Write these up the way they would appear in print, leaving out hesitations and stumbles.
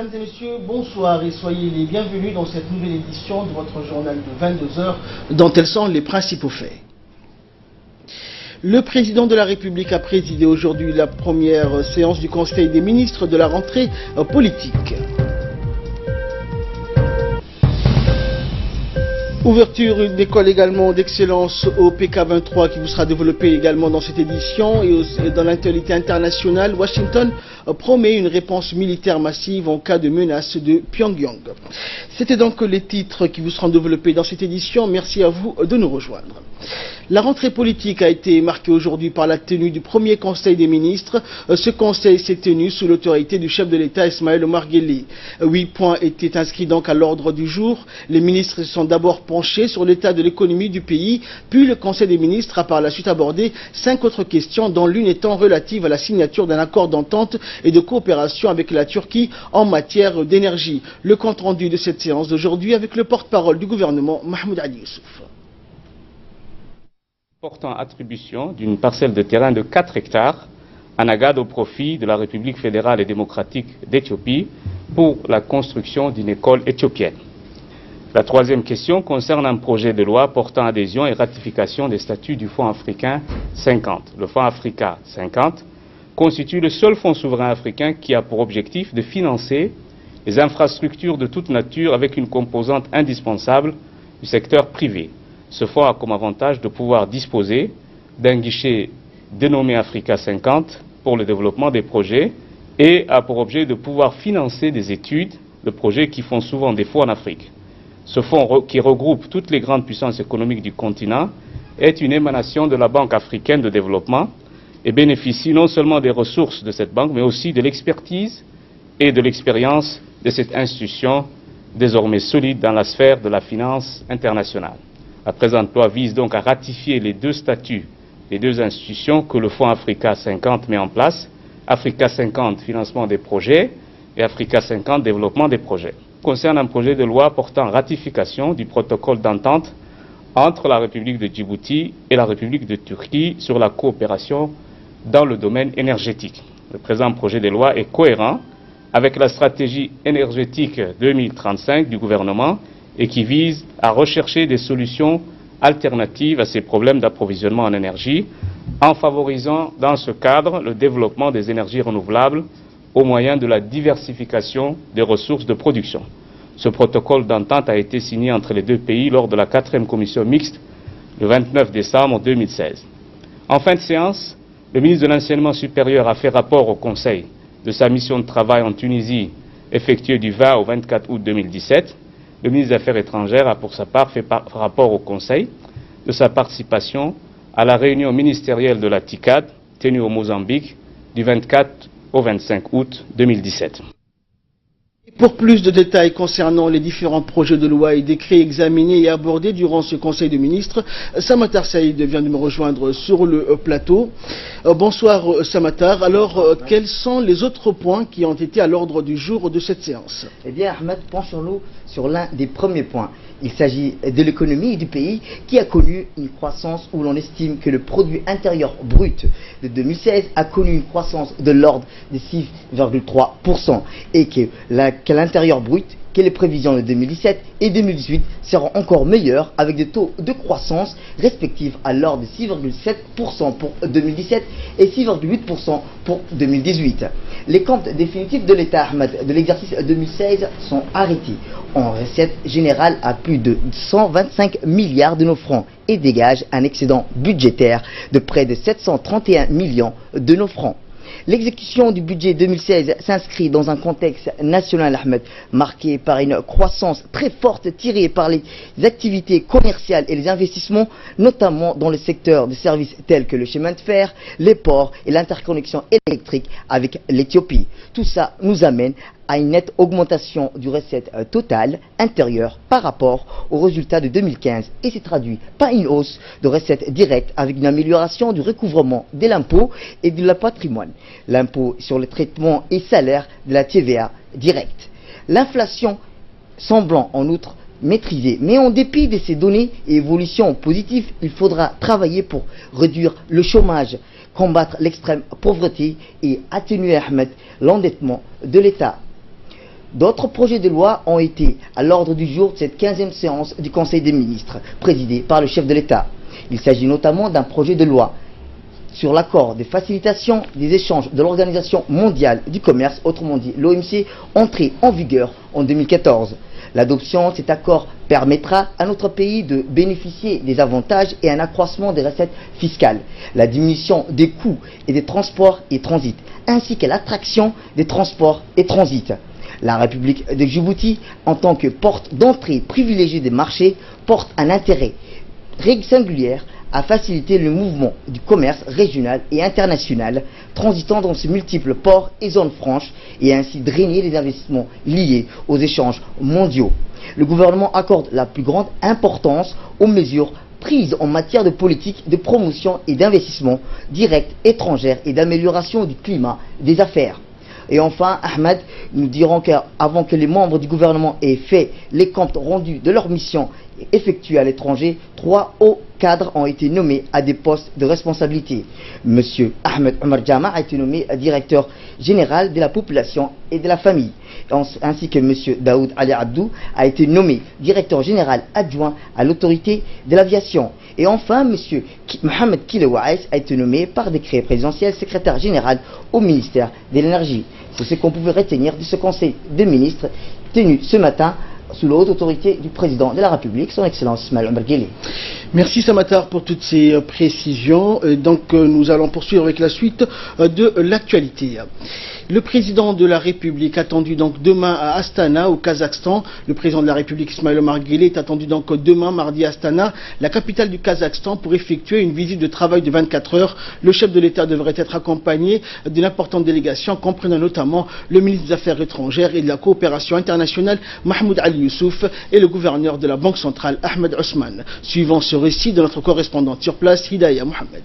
Mesdames et messieurs, bonsoir et soyez les bienvenus dans cette nouvelle édition de votre journal de 22 heures, dont tels sont les principaux faits. Le président de la République a présidé aujourd'hui la première séance du Conseil des ministres de la rentrée politique. Ouverture d'une école également d'excellence au PK23 qui vous sera développée également dans cette édition. Et dans l'actualité internationale, Washington promet une réponse militaire massive en cas de menace de Pyongyang. C'était donc les titres qui vous seront développés dans cette édition. Merci à vous de nous rejoindre. La rentrée politique a été marquée aujourd'hui par la tenue du premier Conseil des ministres. Ce Conseil s'est tenu sous l'autorité du chef de l'État Ismaël Omar Guelleh. 8 points étaient inscrits donc à l'ordre du jour. Les ministres se sont d'abord penchés sur l'état de l'économie du pays, puis le Conseil des ministres a par la suite abordé 5 autres questions, dont l'une étant relative à la signature d'un accord d'entente et de coopération avec la Turquie en matière d'énergie. Le compte rendu de cette séance d'aujourd'hui avec le porte-parole du gouvernement, Mahmoud Ali Youssouf. Portant attribution d'une parcelle de terrain de 4 hectares à Nagad au profit de la République fédérale et démocratique d'Éthiopie pour la construction d'une école éthiopienne. La troisième question concerne un projet de loi portant adhésion et ratification des statuts du Fonds africain 50. Le Fonds Africa 50 constitue le seul fonds souverain africain qui a pour objectif de financer les infrastructures de toute nature avec une composante indispensable du secteur privé. Ce fonds a comme avantage de pouvoir disposer d'un guichet dénommé Africa 50 pour le développement des projets et a pour objet de pouvoir financer des études de projets qui font souvent défaut en Afrique. Ce fonds, qui regroupe toutes les grandes puissances économiques du continent, est une émanation de la Banque africaine de développement et bénéficie non seulement des ressources de cette banque, mais aussi de l'expertise et de l'expérience de cette institution désormais solide dans la sphère de la finance internationale. La présente loi vise donc à ratifier les deux statuts des deux institutions que le Fonds Africa 50 met en place, Africa 50 financement des projets et Africa 50 développement des projets. Concerne un projet de loi portant ratification du protocole d'entente entre la République de Djibouti et la République de Turquie sur la coopération dans le domaine énergétique. Le présent projet de loi est cohérent avec la stratégie énergétique 2035 du gouvernement et qui vise à rechercher des solutions alternatives à ces problèmes d'approvisionnement en énergie, en favorisant dans ce cadre le développement des énergies renouvelables au moyen de la diversification des ressources de production. Ce protocole d'entente a été signé entre les deux pays lors de la 4e commission mixte le 29 décembre 2016. En fin de séance, le ministre de l'Enseignement supérieur a fait rapport au Conseil de sa mission de travail en Tunisie effectuée du 20 au 24 août 2017. Le ministre des Affaires étrangères a pour sa part fait rapport au Conseil de sa participation à la réunion ministérielle de la TICAD tenue au Mozambique du 24 au 25 août 2017. Pour plus de détails concernant les différents projets de loi et décrets examinés et abordés durant ce Conseil de ministres, Samatar Saïd vient de me rejoindre sur le plateau. Bonsoir Samatar. Alors, quels sont les autres points qui ont été à l'ordre du jour de cette séance? Eh bien, Ahmed, penchons-nous sur l'un des premiers points. Il s'agit de l'économie du pays qui a connu une croissance où l'on estime que le produit intérieur brut de 2016 a connu une croissance de l'ordre de 6,3% et que l'intérieur brut, que les prévisions de 2017 et 2018 seront encore meilleures avec des taux de croissance respectifs à l'ordre de 6,7% pour 2017 et 6,8% pour 2018. Les comptes définitifs de l'État Ahmed de l'exercice 2016 sont arrêtés en recette générale à plus de 125 milliards de nos francs et dégagent un excédent budgétaire de près de 731 millions de nos francs. L'exécution du budget 2016 s'inscrit dans un contexte national, Ahmed, marqué par une croissance très forte tirée par les activités commerciales et les investissements, notamment dans le secteur des services tels que le chemin de fer, les ports et l'interconnexion électrique avec l'Éthiopie. Tout ça nous amène à une nette augmentation du recette totale intérieure par rapport aux résultats de 2015 et s'est traduit par une hausse de recettes directes avec une amélioration du recouvrement de l'impôt et de la patrimoine, l'impôt sur le traitement et salaire de la TVA directe. L'inflation semblant en outre maîtrisée, mais en dépit de ces données et évolutions positives, il faudra travailler pour réduire le chômage, combattre l'extrême pauvreté et atténuer, Ahmed, l'endettement de l'État. D'autres projets de loi ont été à l'ordre du jour de cette 15e séance du Conseil des ministres, présidée par le chef de l'État. Il s'agit notamment d'un projet de loi sur l'accord de facilitation des échanges de l'Organisation mondiale du commerce, autrement dit l'OMC, entré en vigueur en 2014. L'adoption de cet accord permettra à notre pays de bénéficier des avantages et un accroissement des recettes fiscales, la diminution des coûts et des transports et transits, ainsi que l'attraction des transports et transits. La République de Djibouti, en tant que porte d'entrée privilégiée des marchés, porte un intérêt singulier à faciliter le mouvement du commerce régional et international transitant dans ces multiples ports et zones franches et ainsi drainer les investissements liés aux échanges mondiaux. Le gouvernement accorde la plus grande importance aux mesures prises en matière de politique de promotion et d'investissement direct étrangère et d'amélioration du climat des affaires. Et enfin, Ahmed, nous dirons qu'avant que les membres du gouvernement aient fait les comptes rendus de leur mission effectuée à l'étranger, 3 hauts cadres ont été nommés à des postes de responsabilité. Monsieur Ahmed Omar Jama a été nommé directeur général de la population et de la famille, ainsi que Monsieur Daoud Ali Abdou a été nommé directeur général adjoint à l'autorité de l'aviation. Et enfin, Monsieur Mohamed Kilewaïs a été nommé par décret présidentiel secrétaire général au ministère de l'énergie. C'est ce qu'on pouvait retenir de ce conseil des ministres tenu ce matin sous la haute autorité du président de la République, son Excellence Ismaël Omar Guelleh. Merci Samatar pour toutes ces précisions. Donc nous allons poursuivre avec la suite de l'actualité. Le président de la République attendu donc demain à Astana, au Kazakhstan. Le président de la République Ismaël Omar Guelleh est attendu donc demain, mardi à Astana, la capitale du Kazakhstan, pour effectuer une visite de travail de 24 heures. Le chef de l'État devrait être accompagné d'une importante délégation comprenant notamment le ministre des Affaires étrangères et de la coopération internationale Mahmoud Ali Youssouf et le gouverneur de la Banque centrale Ahmed Ousmane. Suivant ce récit de notre correspondante sur place, Hidaya Mohamed.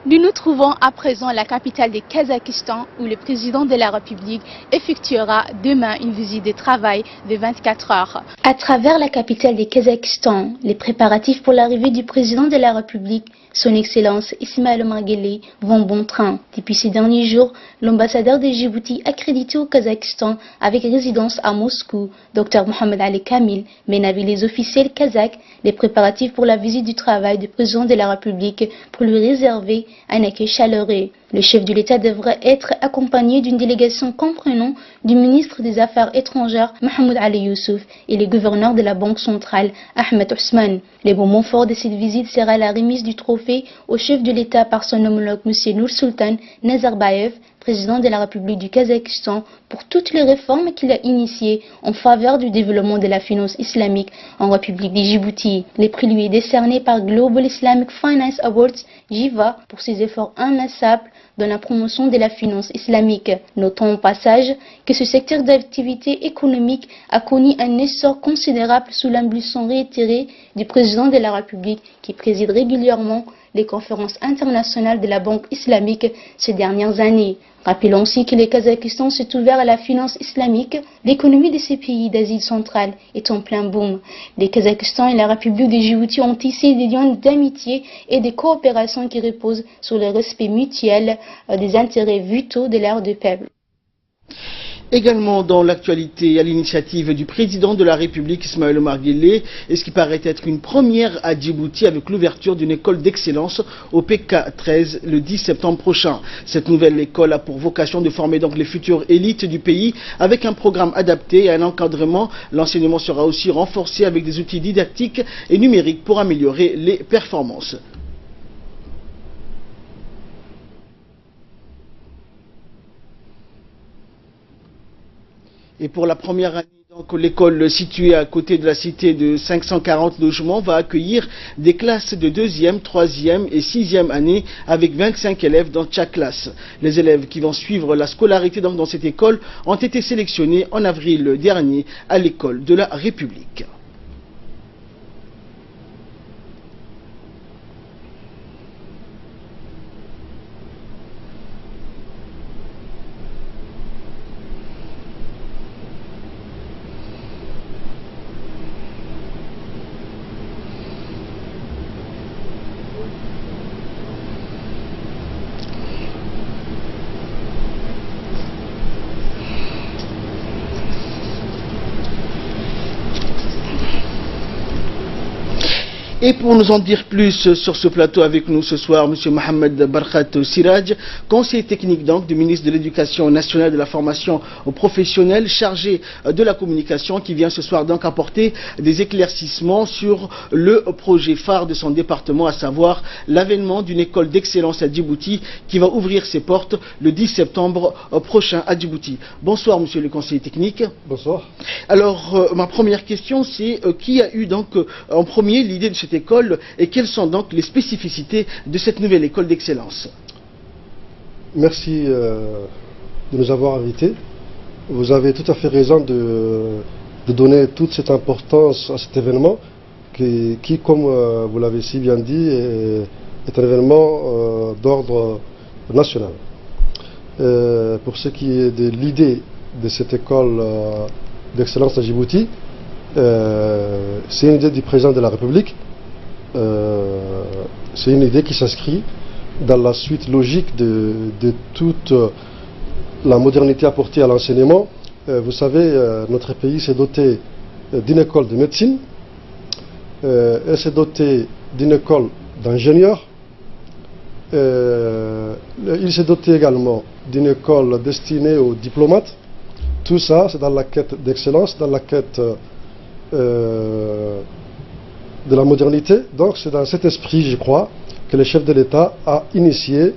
Nous nous trouvons à présent à la capitale du Kazakhstan où le président de la République effectuera demain une visite de travail de 24 heures. À travers la capitale du Kazakhstan, les préparatifs pour l'arrivée du président de la République, son Excellence Ismaël Omar Guelleh, vont bon train. Depuis ces derniers jours, l'ambassadeur de Djibouti accrédité au Kazakhstan avec résidence à Moscou, Dr Mohamed Ali Kamil, mène avec les officiels kazakhs les préparatifs pour la visite du travail du président de la République pour lui réserver un accueil chaleureux. Le chef de l'État devrait être accompagné d'une délégation comprenant du ministre des Affaires étrangères Mahmoud Ali Youssouf et le gouverneur de la Banque centrale Ahmed Ousmane. Le moment fort de cette visite sera la remise du trophée au chef de l'État par son homologue M. Nursultan Nazarbayev, président de la République du Kazakhstan, pour toutes les réformes qu'il a initiées en faveur du développement de la finance islamique en République de Djibouti. Le prix lui est décerné par Global Islamic Finance Awards, GIVA, pour ses efforts inlassables dans la promotion de la finance islamique. Notons au passage que ce secteur d'activité économique a connu un essor considérable sous l'impulsion réitérée du président de la République qui préside régulièrement les conférences internationales de la Banque islamique ces dernières années. Rappelons aussi que le Kazakhstan s'est ouvert à la finance islamique. L'économie de ces pays d'Asie centrale est en plein boom. Le Kazakhstan et la République de Djibouti ont tissé des liens d'amitié et de coopération qui reposent sur le respect mutuel des intérêts vitaux de leurs deux peuples. Également dans l'actualité, à l'initiative du président de la République Ismaël Omar Guelleh, et ce qui paraît être une première à Djibouti avec l'ouverture d'une école d'excellence au PK13 le 10 septembre prochain. Cette nouvelle école a pour vocation de former donc les futures élites du pays avec un programme adapté et un encadrement. L'enseignement sera aussi renforcé avec des outils didactiques et numériques pour améliorer les performances. Et pour la première année, donc, l'école située à côté de la cité de 540 logements va accueillir des classes de 2e, 3e et 6e année avec 25 élèves dans chaque classe. Les élèves qui vont suivre la scolarité donc, dans cette école ont été sélectionnés en avril dernier à l'école de la République. Et pour nous en dire plus sur ce plateau avec nous ce soir, M. Mohamed Barkhat Siraj, conseiller technique donc du ministre de l'Éducation nationale et de la formation professionnelle, chargé de la communication, qui vient ce soir donc apporter des éclaircissements sur le projet phare de son département, à savoir l'avènement d'une école d'excellence à Djibouti qui va ouvrir ses portes le 10 septembre prochain à Djibouti. Bonsoir monsieur le conseiller technique. Bonsoir. Alors ma première question c'est qui a eu donc en premier l'idée de cette école et quelles sont donc les spécificités de cette nouvelle école d'excellence? Merci de nous avoir invités. Vous avez tout à fait raison de donner toute cette importance à cet événement qui comme vous l'avez si bien dit, est un événement d'ordre national. Pour ce qui est de l'idée de cette école d'excellence à Djibouti, c'est une idée du président de la République. C'est une idée qui s'inscrit dans la suite logique de toute la modernité apportée à l'enseignement. Vous savez, notre pays s'est doté d'une école de médecine, elle s'est dotée d'une école d'ingénieurs, il s'est doté également d'une école destinée aux diplomates. Tout ça, c'est dans la quête d'excellence, dans la quête de la modernité. Donc c'est dans cet esprit, je crois, que le chef de l'État a initié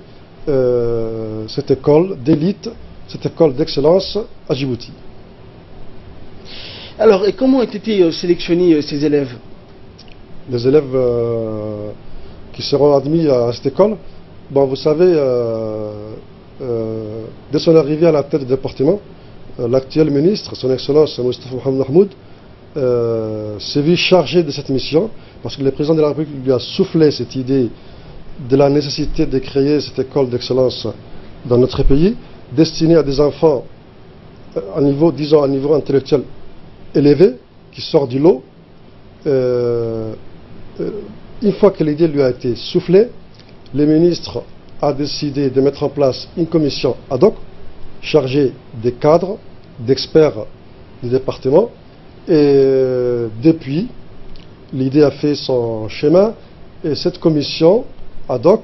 cette école d'élite, cette école d'excellence à Djibouti. Alors, et comment ont été sélectionnés ces élèves? Les élèves qui seront admis à cette école, bon, vous savez, dès son arrivée à la tête du département, l'actuel ministre, son Excellence Moustapha Mohamed Mahmoud, s'est vu chargé de cette mission parce que le président de la République lui a soufflé cette idée de la nécessité de créer cette école d'excellence dans notre pays, destinée à des enfants à niveau, disons, à niveau intellectuel élevé, qui sort du lot. Une fois que l'idée lui a été soufflée, le ministre a décidé de mettre en place une commission ad hoc chargée des cadres, d'experts du département. Et depuis, l'idée a fait son chemin et cette commission ad hoc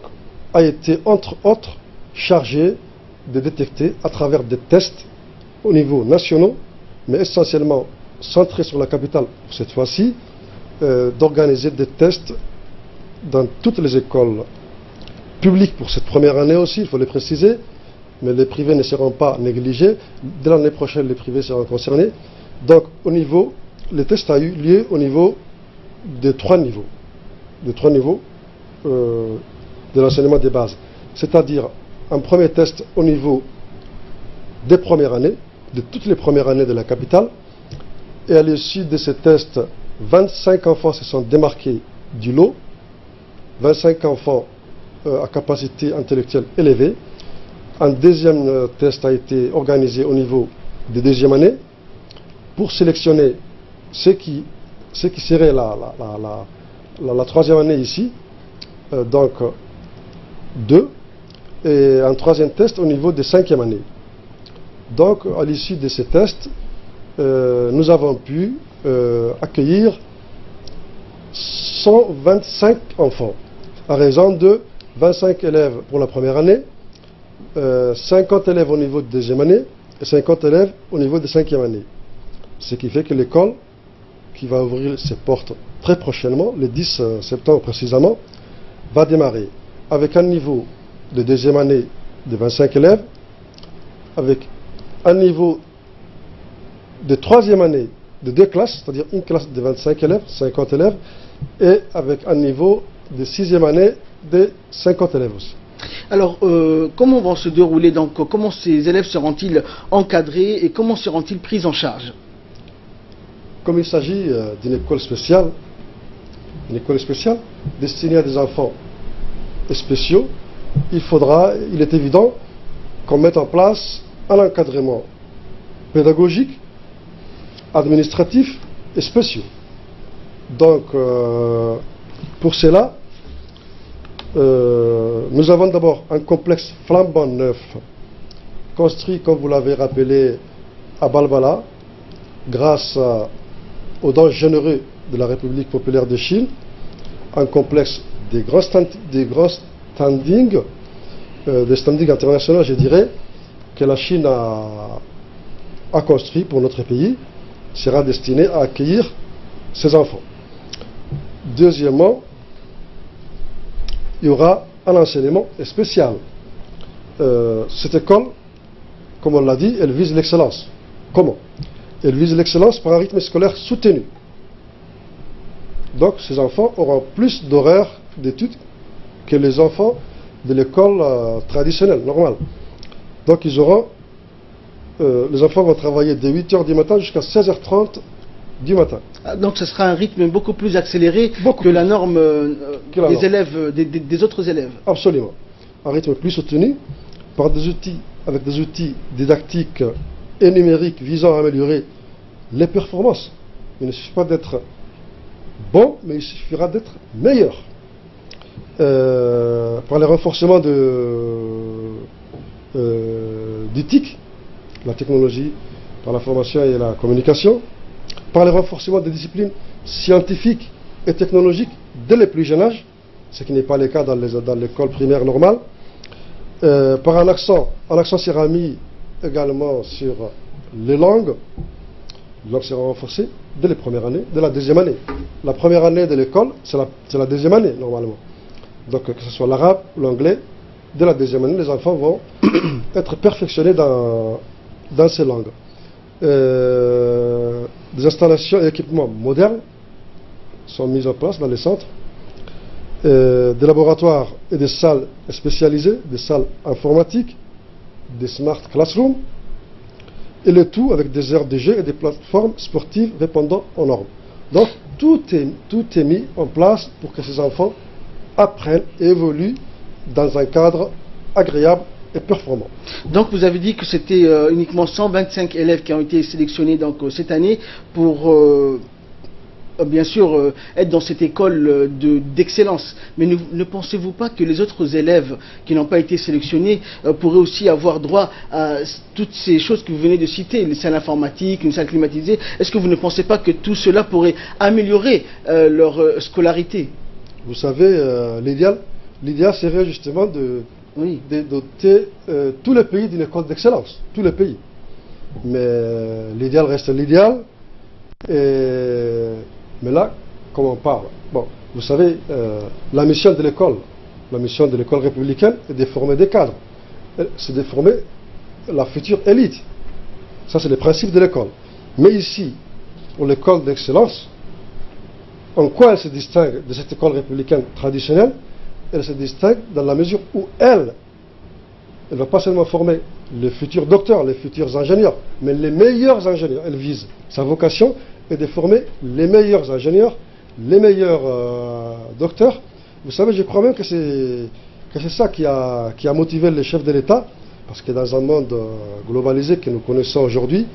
a été entre autres chargée de détecter à travers des tests au niveau national, mais essentiellement centrés sur la capitale pour cette fois-ci, d'organiser des tests dans toutes les écoles publiques pour cette première année aussi, il faut le préciser, mais les privés ne seront pas négligés. Dès l'année prochaine, les privés seront concernés. Donc, les tests ont eu lieu au niveau de trois niveaux. De l'enseignement des bases. C'est-à-dire, un premier test au niveau des premières années, de toutes les premières années de la capitale. Et à l'issue de ces tests, 25 enfants se sont démarqués du lot. 25 enfants à capacité intellectuelle élevée. Un deuxième test a été organisé au niveau de deuxième année pour sélectionner ce qui serait la troisième année ici, donc 2, et un troisième test au niveau de cinquième année. Donc à l'issue de ces tests, nous avons pu accueillir 125 enfants, à raison de 25 élèves pour la première année, 50 élèves au niveau de deuxième année et 50 élèves au niveau de cinquième année. Ce qui fait que l'école, qui va ouvrir ses portes très prochainement, le 10 septembre précisément, va démarrer avec un niveau de deuxième année de 25 élèves, avec un niveau de troisième année de 2 classes, c'est-à-dire une classe de 25 élèves, 50 élèves, et avec un niveau de sixième année de 50 élèves aussi. Alors, comment vont se dérouler, donc, comment ces élèves seront-ils encadrés et comment seront-ils pris en charge? Comme il s'agit d'une école spéciale destinée à des enfants spéciaux, il est évident qu'on mette en place un encadrement pédagogique, administratif et spéciaux. Donc, pour cela, nous avons d'abord un complexe flambant neuf, construit, comme vous l'avez rappelé, à Balbala, grâce aux dons généreux de la République populaire de Chine, un complexe des grands standings internationaux, je dirais, que la Chine a construit pour notre pays, sera destiné à accueillir ces enfants. Deuxièmement, il y aura un enseignement spécial. Cette école, comme on l'a dit, elle vise l'excellence. Comment? Elle vise l'excellence par un rythme scolaire soutenu. Donc ces enfants auront plus d'horaires d'études que les enfants de l'école traditionnelle, normale. Donc ils auront, les enfants vont travailler de 8h du matin jusqu'à 16h30 du matin. Donc ce sera un rythme beaucoup plus accéléré que la norme des élèves, des autres élèves. Absolument. Un rythme plus soutenu par des outils, avec des outils didactiques et numériques visant à améliorer les performances. Il ne suffit pas d'être bon, mais il suffira d'être meilleur. Par le renforcement d'éthique, la technologie, par la formation et la communication, par le renforcement des disciplines scientifiques et technologiques dès le plus jeune âge, ce qui n'est pas le cas dans l'école primaire normale, par un accent sera mis également sur les langues. Les langues seront renforcées dès les premières années, dès la deuxième année. La première année de l'école, c'est la deuxième année normalement. Donc que ce soit l'arabe ou l'anglais, dès la deuxième année, les enfants vont être perfectionnés dans ces langues. Des installations et équipements modernes sont mis en place dans les centres. Des laboratoires et des salles spécialisées, des salles informatiques, des smart classrooms, et le tout avec des aires de jeu et des plateformes sportives répondant aux normes. Donc tout est mis en place pour que ces enfants apprennent et évoluent dans un cadre agréable et performant. Donc vous avez dit que c'était uniquement 125 élèves qui ont été sélectionnés donc, cette année pour bien sûr être dans cette école d'excellence. Mais ne pensez-vous pas que les autres élèves qui n'ont pas été sélectionnés pourraient aussi avoir droit à toutes ces choses que vous venez de citer, les salles informatiques, une salle climatisée? Est-ce que vous ne pensez pas que tout cela pourrait améliorer leur scolarité? Vous savez, l'idéal serait justement de doter tous les pays d'une école d'excellence, tous les pays. Mais l'idéal reste l'idéal. Mais là, comment on parle? Bon, vous savez, la mission de l'école républicaine est de former des cadres. C'est de former la future élite. Ça, c'est le principe de l'école. Mais ici, pour l'école d'excellence, en quoi elle se distingue de cette école républicaine traditionnelle? Elle se distingue dans la mesure où elle ne va pas seulement former les futurs docteurs, les futurs ingénieurs, mais les meilleurs ingénieurs. Elle vise sa vocation et de former les meilleurs ingénieurs, les meilleurs docteurs. Vous savez, je crois même que c'est ça qui a motivé les chefs de l'État, parce que dans un monde globalisé que nous connaissons aujourd'hui,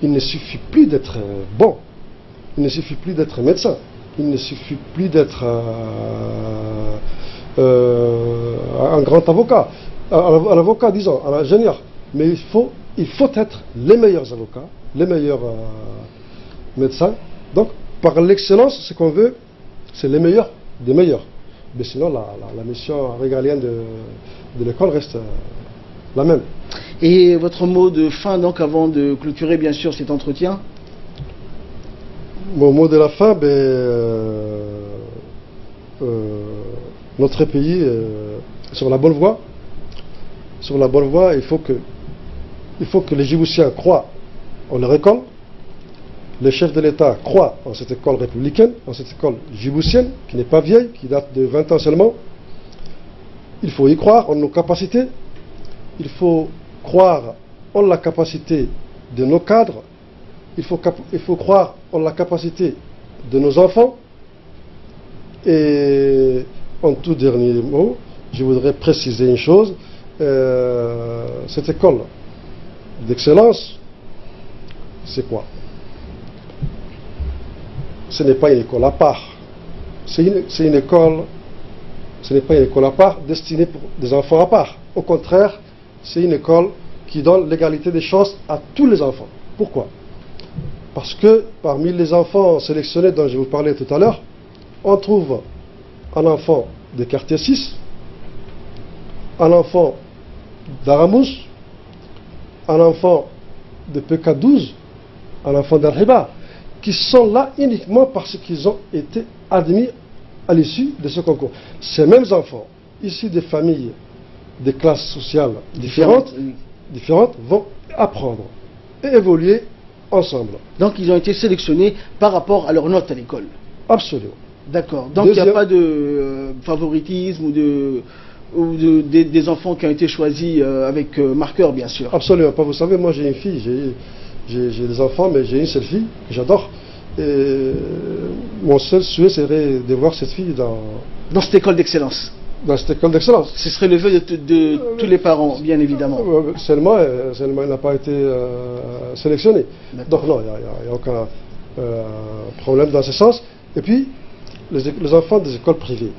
il ne suffit plus d'être bon, il ne suffit plus d'être médecin, il ne suffit plus d'être un grand avocat, un avocat disons, un ingénieur, mais il faut être les meilleurs avocats, les meilleurs médecins. Donc, par l'excellence, ce qu'on veut, c'est les meilleurs des meilleurs. Mais sinon, la mission régalienne de l'école reste la même. Et votre mot de fin, donc, avant de clôturer, bien sûr, cet entretien? Mon mot de la fin, notre pays est sur la bonne voie. Sur la bonne voie, il faut que les Djiboutiens croient en leur école. Les chefs de l'État croient en cette école républicaine, en cette école djiboutienne, qui n'est pas vieille, qui date de 20 ans seulement. Il faut y croire en nos capacités. Il faut croire en la capacité de nos cadres. Il faut croire en la capacité de nos enfants. Et en tout dernier mot, je voudrais préciser une chose. Cette école d'excellence, c'est quoi? Ce n'est pas une école à part. Ce n'est pas une école à part destinée pour des enfants à part. Au contraire, c'est une école qui donne l'égalité des chances à tous les enfants. Pourquoi? Parce que parmi les enfants sélectionnés dont je vous parlais tout à l'heure, on trouve un enfant de quartier 6, un enfant d'Aramous, un enfant de PK12, un enfant d'Arhiba, qui sont là uniquement parce qu'ils ont été admis à l'issue de ce concours. Ces mêmes enfants, issus des familles, des classes sociales différentes vont apprendre et évoluer ensemble. Donc ils ont été sélectionnés par rapport à leur note à l'école. Absolument. D'accord. Donc il n'y a pas de favoritisme ou des enfants qui ont été choisis avec marqueur, bien sûr. Absolument pas. Vous savez, moi j'ai une fille, j'ai des enfants, mais j'ai une seule fille que j'adore. Et mon seul souhait serait de voir cette fille dans cette école d'excellence. Dans cette école d'excellence. Ce serait le vœu de tous les parents, bien évidemment. Seulement elle n'a pas été sélectionnée. Donc non, il n'y a aucun problème dans ce sens. Et puis, les enfants des écoles privées.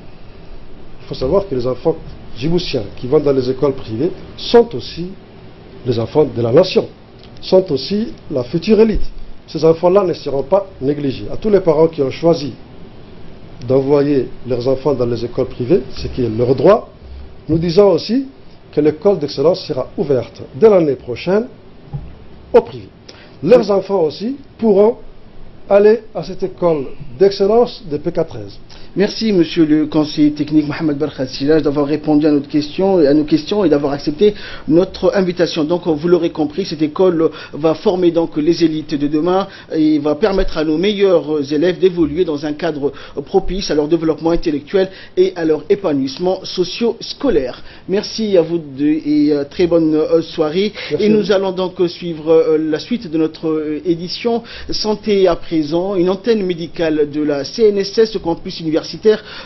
Il faut savoir que les enfants djiboutiens qui vont dans les écoles privées sont aussi les enfants de la nation, sont aussi la future élite. Ces enfants-là ne seront pas négligés. À tous les parents qui ont choisi d'envoyer leurs enfants dans les écoles privées, ce qui est leur droit, nous disons aussi que l'école d'excellence sera ouverte dès l'année prochaine au privé. Leurs enfants aussi pourront aller à cette école d'excellence de PK13. Merci, monsieur le conseiller technique Mohamed Barkhad Silaj, d'avoir répondu à nos questions et d'avoir accepté notre invitation. Donc, vous l'aurez compris, cette école va former donc les élites de demain et va permettre à nos meilleurs élèves d'évoluer dans un cadre propice à leur développement intellectuel et à leur épanouissement socio-scolaire. Merci à vous deux et très bonne soirée. Merci. Et nous allons donc suivre la suite de notre édition Santé à présent, une antenne médicale de la CNSS, campus universitaire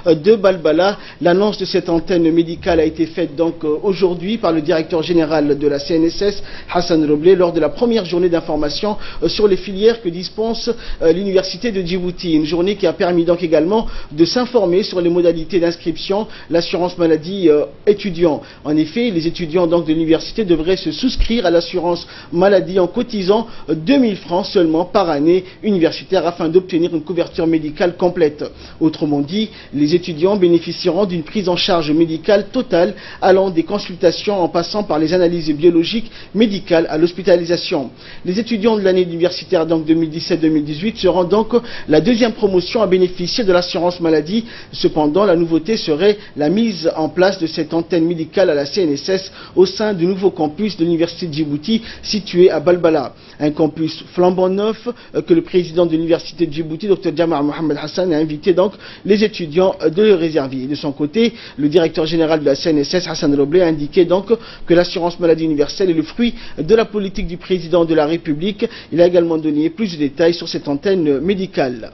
de Balbala. L'annonce de cette antenne médicale a été faite donc aujourd'hui par le directeur général de la CNSS, Hassan Roblé, lors de la première journée d'information sur les filières que dispense l'université de Djibouti. Une journée qui a permis donc également de s'informer sur les modalités d'inscription, l'assurance maladie étudiant. En effet, les étudiants donc de l'université devraient se souscrire à l'assurance maladie en cotisant 2000 francs seulement par année universitaire afin d'obtenir une couverture médicale complète. Autrement dit, les étudiants bénéficieront d'une prise en charge médicale totale allant des consultations en passant par les analyses biologiques médicales à l'hospitalisation. Les étudiants de l'année universitaire donc 2017-2018 seront donc la deuxième promotion à bénéficier de l'assurance maladie. Cependant, la nouveauté serait la mise en place de cette antenne médicale à la CNSS au sein du nouveau campus de l'université de Djibouti situé à Balbala. Un campus flambant neuf que le président de l'université de Djibouti, Dr Jamal Mohamed Hassan, a invité donc les étudiants de le réserver. De son côté, le directeur général de la CNSS, Hassan Roblé, a indiqué donc que l'assurance maladie universelle est le fruit de la politique du président de la République. Il a également donné plus de détails sur cette antenne médicale.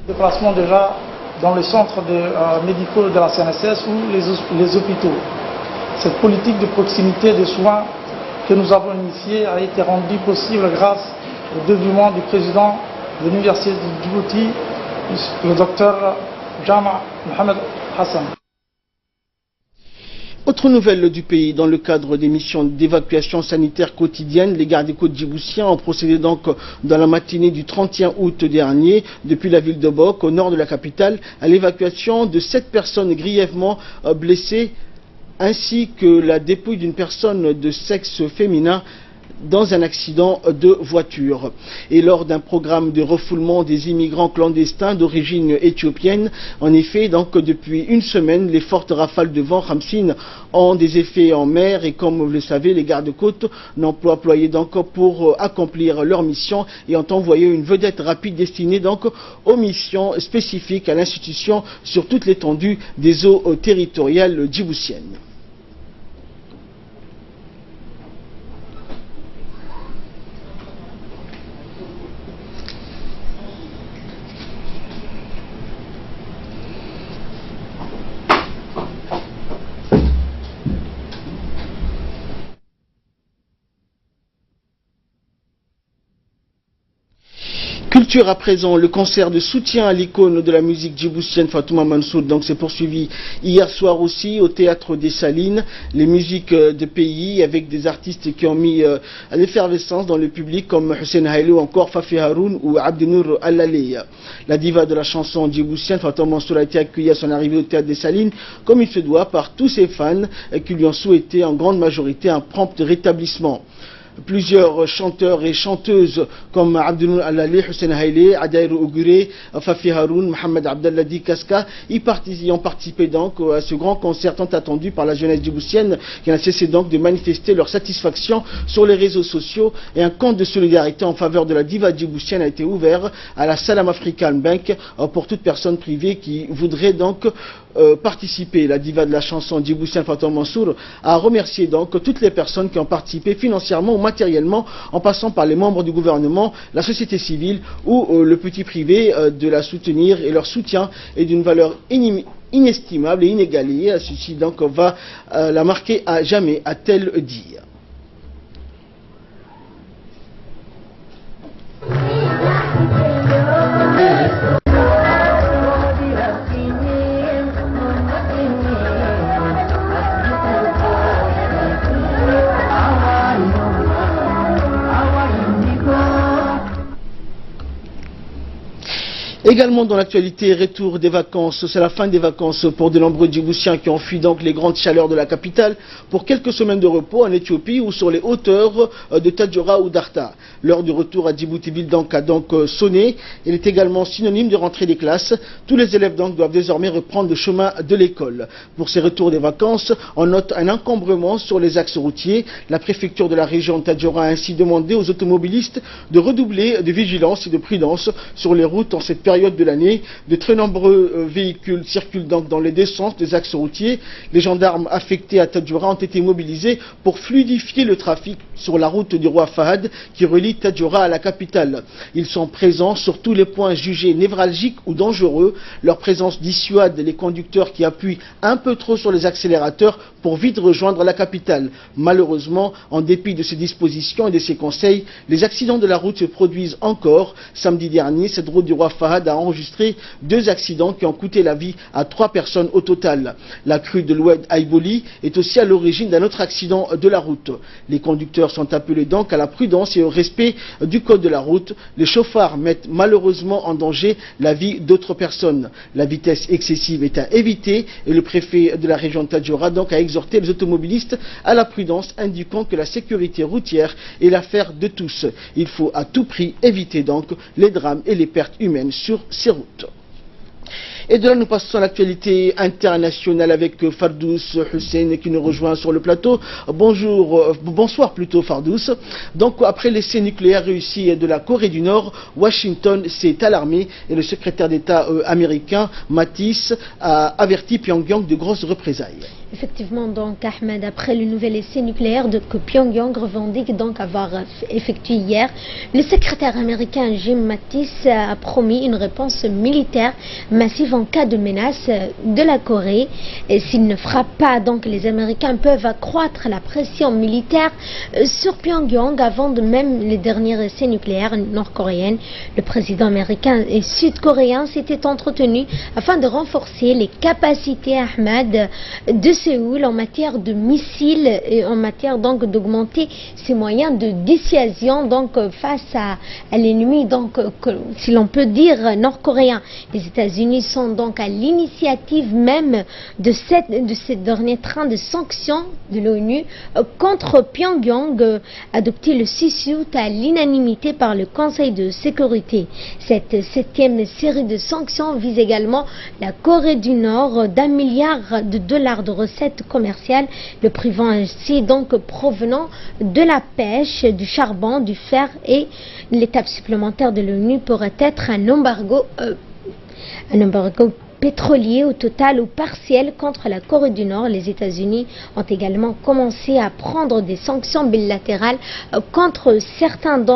Déplacement déjà dans les centres médicaux de la CNSS ou les hôpitaux. Cette politique de proximité des soins que nous avons initiée a été rendue possible grâce au dévouement du président de l'université de Djibouti, le docteur Jamal Mohamed Hassan. Autre nouvelle du pays, dans le cadre des missions d'évacuation sanitaire quotidienne, les gardes-côtes djiboutiens ont procédé donc dans la matinée du 31 août dernier, depuis la ville de Bok, au nord de la capitale, à l'évacuation de 7 personnes grièvement blessées, ainsi que la dépouille d'une personne de sexe féminin dans un accident de voiture. Et lors d'un programme de refoulement des immigrants clandestins d'origine éthiopienne, en effet, donc depuis une semaine, les fortes rafales de vent Khamsin ont des effets en mer et comme vous le savez, les gardes-côtes n'ont pas employé donc pour accomplir leur mission et ont envoyé une vedette rapide destinée donc aux missions spécifiques à l'institution sur toute l'étendue des eaux territoriales djiboutiennes. Culture à présent, le concert de soutien à l'icône de la musique djiboutienne Fatouma Mansour donc s'est poursuivi hier soir aussi au théâtre des Salines. Les musiques de pays avec des artistes qui ont mis à l'effervescence dans le public comme Hussein Haïlou, encore Fafi Haroun ou Abdenour Allalé. La diva de la chanson djiboutienne Fatouma Mansour a été accueillie à son arrivée au théâtre des Salines comme il se doit par tous ses fans qui lui ont souhaité en grande majorité un prompt rétablissement. Plusieurs chanteurs et chanteuses comme Abdenour Allalé, Hussein Haïlé, Adaïr Ouguré, Fafi Haroun, Mohamed Abdalladi Kaska y ont participé donc à ce grand concert tant attendu par la jeunesse djiboutienne qui n'a cessé donc de manifester leur satisfaction sur les réseaux sociaux, et un compte de solidarité en faveur de la diva djiboutienne a été ouvert à la Salam African Bank pour toute personne privée qui voudrait donc participer. La diva de la chanson djiboutienne Fatouma Mansour a remercié donc toutes les personnes qui ont participé financièrement ou matériellement, en passant par les membres du gouvernement, la société civile ou le petit privé, de la soutenir, et leur soutien est d'une valeur inestimable et inégalée. Ceci donc va la marquer à jamais, a-t-elle dit. Également dans l'actualité, retour des vacances, c'est la fin des vacances pour de nombreux Djiboutiens qui ont fui donc les grandes chaleurs de la capitale pour quelques semaines de repos en Éthiopie ou sur les hauteurs de Tadjoura ou d'Arta. L'heure du retour à Djibouti-Ville donc a donc sonné. Il est également synonyme de rentrée des classes. Tous les élèves donc doivent désormais reprendre le chemin de l'école. Pour ces retours des vacances, on note un encombrement sur les axes routiers. La préfecture de la région de Tadjoura a ainsi demandé aux automobilistes de redoubler de vigilance et de prudence sur les routes en cette période de l'année. De très nombreux véhicules circulent donc dans les deux sens des axes routiers. Les gendarmes affectés à Tadjoura ont été mobilisés pour fluidifier le trafic sur la route du roi Fahad qui relie Tadjoura à la capitale. Ils sont présents sur tous les points jugés névralgiques ou dangereux. Leur présence dissuade les conducteurs qui appuient un peu trop sur les accélérateurs pour vite rejoindre la capitale. Malheureusement, en dépit de ces dispositions et de ces conseils, les accidents de la route se produisent encore. Samedi dernier, cette route du roi Fahad a enregistré 2 accidents qui ont coûté la vie à 3 personnes au total. La crue de l'Oued Aïboli est aussi à l'origine d'un autre accident de la route. Les conducteurs sont appelés donc à la prudence et au respect du code de la route. Les chauffards mettent malheureusement en danger la vie d'autres personnes. La vitesse excessive est à éviter et le préfet de la région de Tadjoura donc a exhorté les automobilistes à la prudence, indiquant que la sécurité routière est l'affaire de tous. Il faut à tout prix éviter donc les drames et les pertes humaines sur ces routes. Et de là, nous passons à l'actualité internationale avec Fardous Hussein qui nous rejoint sur le plateau. Bonsoir plutôt Fardous. Donc après l'essai nucléaire réussi de la Corée du Nord, Washington s'est alarmé et le secrétaire d'État américain Mattis a averti Pyongyang de grosses représailles. Effectivement, donc Ahmed, après le nouvel essai nucléaire que Pyongyang revendique donc avoir effectué hier, le secrétaire américain Jim Mattis a promis une réponse militaire massive en cas de menace de la Corée. Et s'il ne frappe pas, donc les Américains peuvent accroître la pression militaire sur Pyongyang avant de même les derniers essais nucléaires nord-coréens. Le président américain et sud-coréen s'étaient entretenus afin de renforcer les capacités Ahmed de Séoul en matière de missiles et en matière donc d'augmenter ses moyens de dissuasion donc face à l'ennemi donc si l'on peut dire nord-coréen. Les États-Unis sont donc à l'initiative même de ces derniers trains de sanctions de l'ONU contre Pyongyang adopté le 6 août à l'unanimité par le Conseil de sécurité. Cette 7e série de sanctions vise également la Corée du Nord d'1 milliard de dollars de recettes commerciales, le privant ainsi donc provenant de la pêche, du charbon, du fer, et l'étape supplémentaire de l'ONU pourrait être un embargo pétrolier au total ou partiel contre la Corée du Nord. Les États-Unis ont également commencé à prendre des sanctions bilatérales contre certaines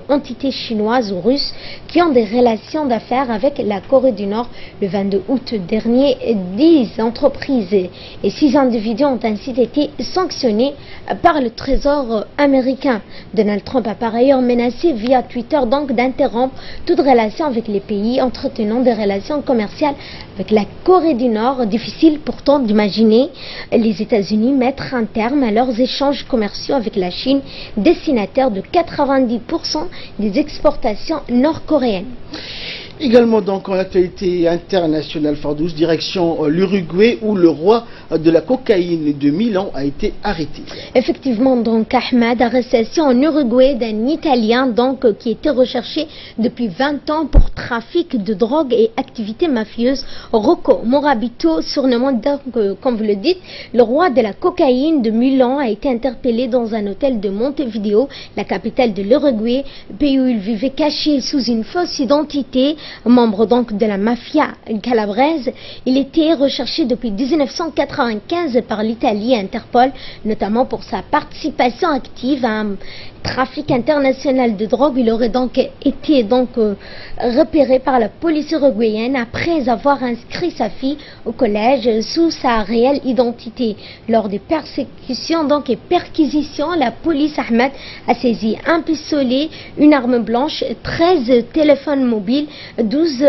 entités chinoises ou russes qui ont des relations d'affaires avec la Corée du Nord. Le 22 août dernier, 10 entreprises et 6 individus ont ainsi été sanctionnés par le Trésor américain. Donald Trump a par ailleurs menacé via Twitter d'interrompre toute relation avec les pays entretenant des relations commerciales avec la Corée du Nord. Difficile pourtant d'imaginer les États-Unis mettre un terme à leurs échanges commerciaux avec la Chine, destinataire de 90% des exportations nord-coréennes. Également donc en actualité internationale, Fardous, direction l'Uruguay où le roi de la cocaïne de Milan a été arrêté. Effectivement donc Ahmed, arrestation en Uruguay d'un Italien qui était recherché depuis 20 ans pour trafic de drogue et activités mafieuses. Rocco Morabito, surnommé comme vous le dites, le roi de la cocaïne de Milan, a été interpellé dans un hôtel de Montevideo, la capitale de l'Uruguay, pays où il vivait caché sous une fausse identité. Membre de la mafia calabraise, il était recherché depuis 1995 par l'Italie et Interpol, notamment pour sa participation active à un trafic international de drogue. Il aurait été repéré par la police uruguayenne après avoir inscrit sa fille au collège sous sa réelle identité. Lors des persécutions et perquisitions, la police Ahmed a saisi un pistolet, une arme blanche, 13 téléphones mobiles, 12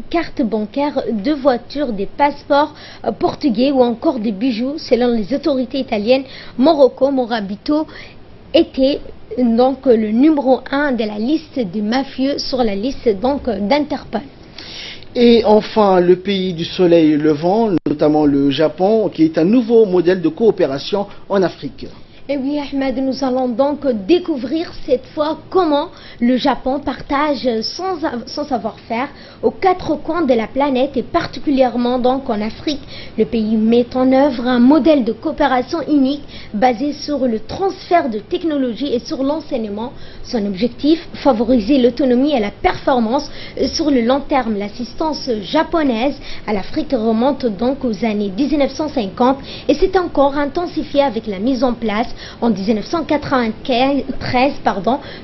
cartes bancaires, 2 voitures, des passeports portugais ou encore des bijoux. Selon les autorités italiennes, Morabito était le numéro 1 de la liste des mafieux sur la liste d'Interpol. Et enfin, le pays du soleil levant, notamment le Japon, qui est un nouveau modèle de coopération en Afrique. Et oui Ahmed, nous allons découvrir cette fois comment le Japon partage son savoir-faire aux 4 coins de la planète et particulièrement en Afrique. Le pays met en œuvre un modèle de coopération unique basé sur le transfert de technologies et sur l'enseignement. Son objectif, favoriser l'autonomie et la performance sur le long terme. L'assistance japonaise à l'Afrique remonte aux années 1950 et s'est encore intensifiée avec la mise en place en 1993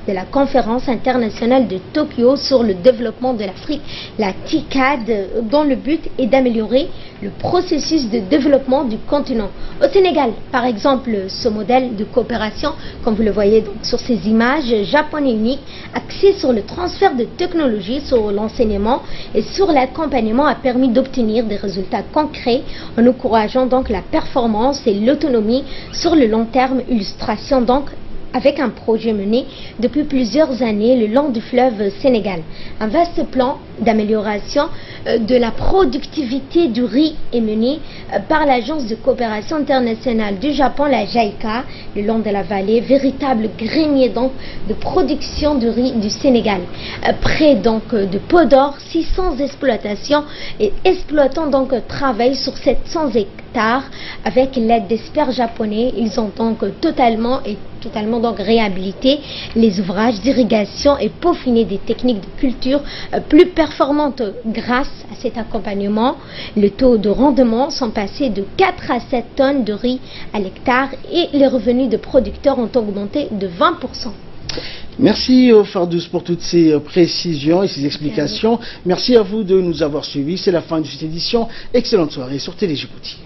de la conférence internationale de Tokyo sur le développement de l'Afrique, la TICAD, dont le but est d'améliorer le processus de développement du continent. Au Sénégal, par exemple, ce modèle de coopération, comme vous le voyez sur ces images, japonais unique, axé sur le transfert de technologies, sur l'enseignement et sur l'accompagnement, a permis d'obtenir des résultats concrets en encourageant la performance et l'autonomie sur le long terme. Illustration avec un projet mené depuis plusieurs années le long du fleuve Sénégal. Un vaste plan d'amélioration de la productivité du riz est mené par l'Agence de coopération internationale du Japon, la JICA, le long de la vallée, véritable grenier de production de riz du Sénégal. Près de Podor, 600 exploitations et exploitants travaillent sur 700 hectares avec l'aide d'experts japonais. Ils ont totalement réhabilité les ouvrages d'irrigation et peaufiné des techniques de culture plus performantes. Grâce à cet accompagnement, le taux de rendement sont passés de 4 à 7 tonnes de riz à l'hectare et les revenus de producteurs ont augmenté de 20%. Merci Fardous pour toutes ces précisions et ces explications. Merci à vous de nous avoir suivis. C'est la fin de cette édition. Excellente soirée sur Télé Djibouti.